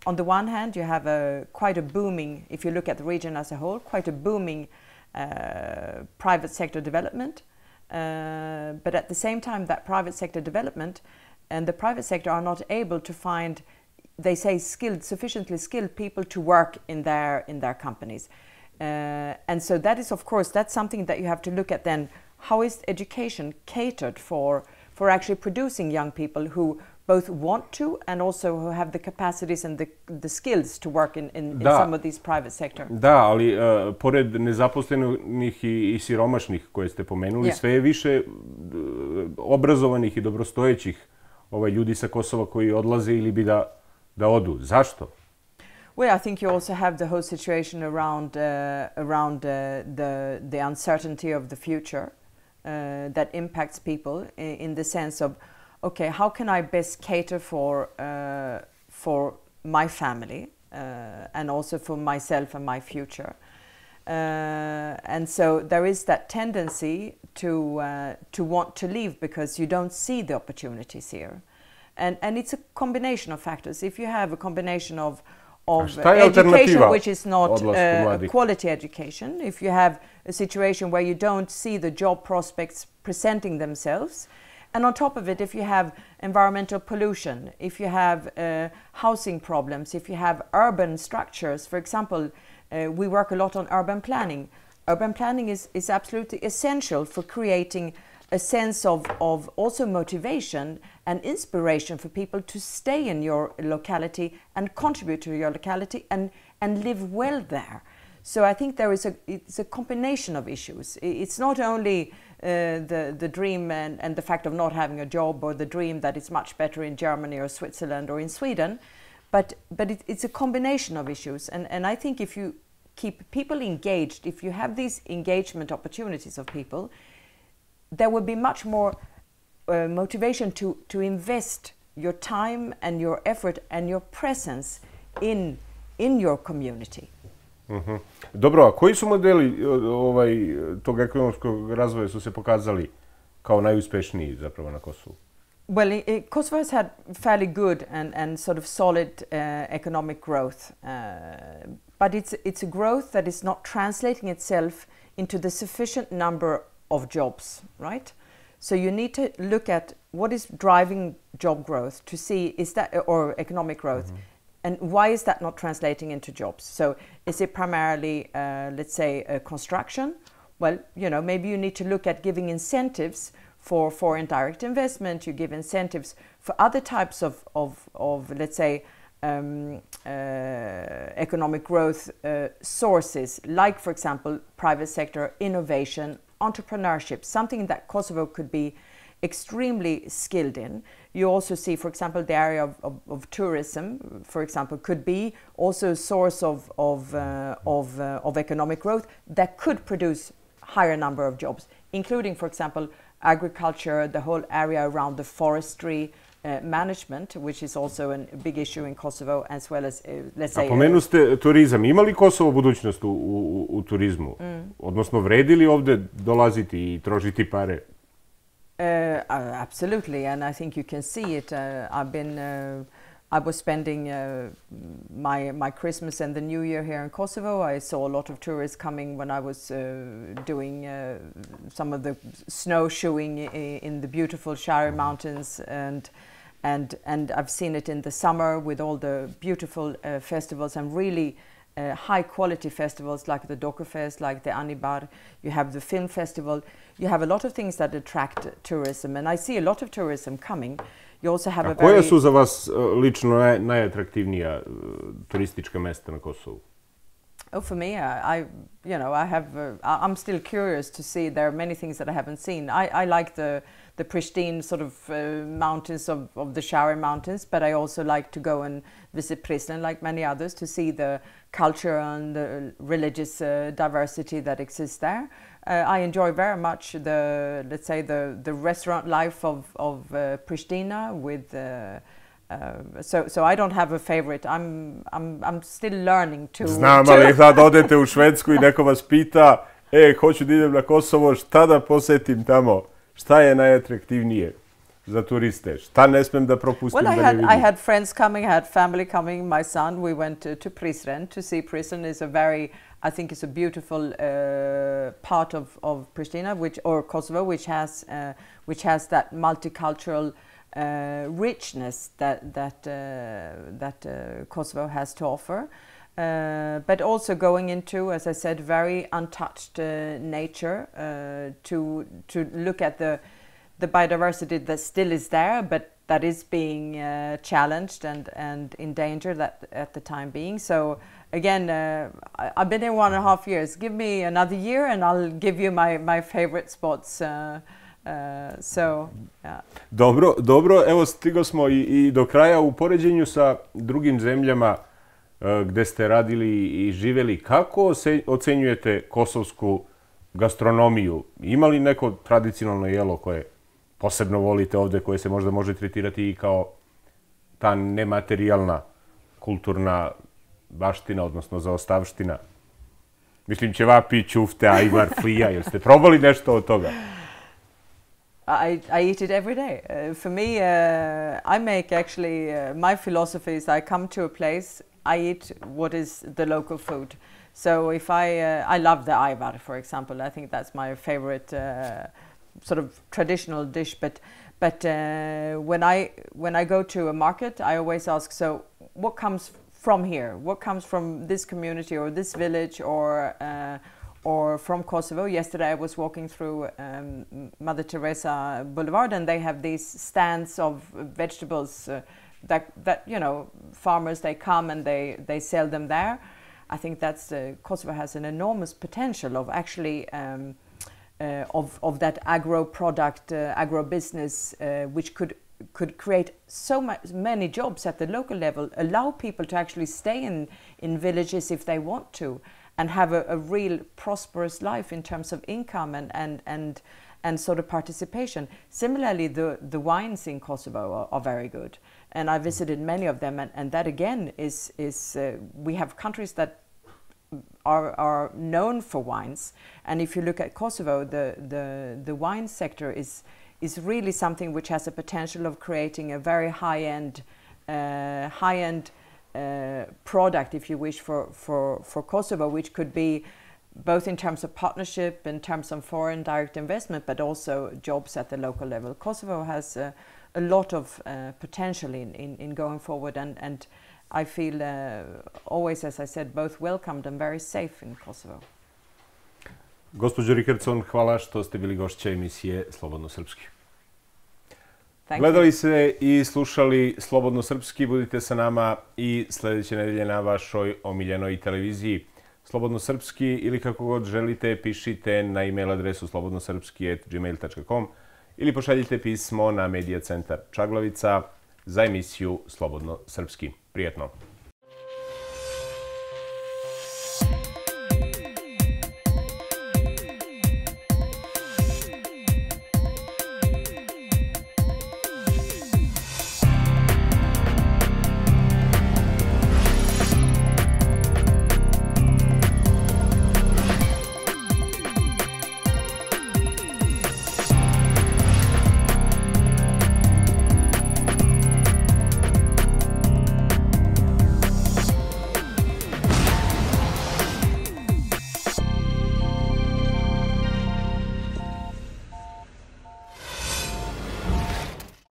on the one hand, you have quite a booming, if you look at the region as a whole, quite a booming private sector development. But at the same time, that private sector development and the private sector are not able to find, they say, sufficiently skilled people to work in their companies. And so that is, of course, that's something that you have to look at then. How is education catered for actually producing young people who both want to and also who have the capacities and the skills to work in some of these private sector? Da, ali pored nezaposlenih i siromašnih koje ste pomenuli, sve je više obrazovanih i dobrostojećih ljudi sa Kosova koji odlaze ili bi da odu. Zašto? Well, I think you also have the whole situation around the uncertainty of the future that impacts people in the sense of, okay, how can I best cater for my family and also for myself and my future? And so there is that tendency to want to leave because you don't see the opportunities here. And it's a combination of factors. If you have a combination of education which is not quality education, if you have a situation where you don't see the job prospects presenting themselves, and on top of it, if you have environmental pollution, if you have housing problems, if you have urban structures, for example, we work a lot on urban planning. Urban planning is absolutely essential for creating a sense of also motivation and inspiration for people to stay in your locality and contribute to your locality and live well there. So I think it's a combination of issues. It's not only the dream and the fact of not having a job, or the dream that it's much better in Germany or Switzerland or in Sweden, but it's a combination of issues. And I think if you keep people engaged, if you have these engagement opportunities of people, there will be much more motivation to invest your time and your effort and your presence in your community. Dobro, a koji su modeli tog ekonomskog razvoja su se pokazali kao najuspešniji zapravo na Kosovu? Well, Kosovo has had fairly good and sort of solid economic growth, but it's a growth that is not translating itself into the sufficient number of jobs, right? So you need to look at what is driving job growth to see or economic growth, and why is that not translating into jobs? So is it primarily, let's say, construction? Well, maybe you need to look at giving incentives for foreign direct investment. You give incentives for other types of let's say, economic growth sources, like, for example, private sector innovation, entrepreneurship, something that Kosovo could be extremely skilled in. You also see, for example, the area of tourism, for example, could be also a source of economic growth that could produce higher number of jobs, including, for example, agriculture, the whole area around the forestry management, which is also a big issue in Kosovo, as well as, let's say... A pomenu ste turizam. Ima li Kosovo budućnost u turizmu? Odnosno, vredi li ovde dolaziti i trošiti pare? Absolutely, and I think you can see it. I was spending my Christmas and the New Year here in Kosovo. I saw a lot of tourists coming when I was doing some of the snowshoeing in the beautiful Shire Mountains, and I've seen it in the summer with all the beautiful festivals and really high quality festivals like the Dokufest, like the Anibar. You have the film festival. You have a lot of things that attract tourism, and I see a lot of tourism coming. You also have koja su za vas lično najatraktivnija turistička mesta na Kosovu? Oh, for me, I'm still curious to see. There are many things that I haven't seen. I like the pristine sort of mountains of the Shower Mountains, but I also like to go and visit Prizren, like many others, to see the culture and the religious diversity that exists there. I enjoy very much the restaurant life of Pristina with. So I don't have a favorite. I'm still learning to. Znam, ali sad odete u Švedsku i neko vas pita, hoću da idem na Kosovo, šta da posetim tamo? Šta je najatraktivnije za turiste? Šta ne smem da propustim da ne vidim? I had friends coming, I had family coming, my son. We went to Prizren to see. Prizren is I think it's a beautiful part of Pristina, or Kosovo, which has that multicultural richness that Kosovo has to offer, but also going into, as I said, very untouched nature, to look at the biodiversity that still is there, but that is being challenged and endangered at the time being. So again, I've been here 1.5 years. Give me another year and I'll give you my favorite spots. Dobro, evo stigo smo i do kraja. U poređenju sa drugim zemljama gde ste radili i živeli, kako ocenjujete kosovsku gastronomiju? Ima li neko tradicionalno jelo koje posebno volite ovde, koje se možda može tretirati i kao ta nematerijalna kulturna baština, odnosno zaostavština? Mislim, ćevapi, ćufte, ajvar, flija. Jel ste probali nešto od toga? I eat it every day. For me, I make my philosophy is I come to a place, I eat what is the local food. So if I love the ajvar, for example. I think that's my favorite sort of traditional dish. But when I go to a market, I always ask, so what comes from here? What comes from this community or this village or from Kosovo? Yesterday I was walking through Mother Teresa Boulevard, and they have these stands of vegetables that farmers, they come and they sell them there. I think that's Kosovo has an enormous potential of actually of that agro product, agro business, which could create many jobs at the local level, allow people to actually stay in villages if they want to, and have a real prosperous life in terms of income and sort of participation. Similarly, the wines in Kosovo are very good, and I visited many of them, and that again is we have countries that are known for wines, and if you look at Kosovo, the wine sector is really something which has a potential of creating a very high-end product, if you wish, for Kosovo, which could be both in terms of partnership, in terms of foreign direct investment, but also jobs at the local level. Kosovo has a lot of potential in going forward, and I feel always, as I said, both welcomed and very safe in Kosovo. Gospođo Rikardson, hvala što ste bili gošća emisije Slobodno Srpski. Gledali se i slušali Slobodno Srpski. Budite sa nama i sljedeće nedelje na vašoj omiljenoj televiziji. Slobodno Srpski, ili kako god želite, pišite na e-mail adresu slobodnosrpski@gmail.com ili pošaljite pismo na Medija centar Čaglavica za emisiju Slobodno Srpski. Prijetno!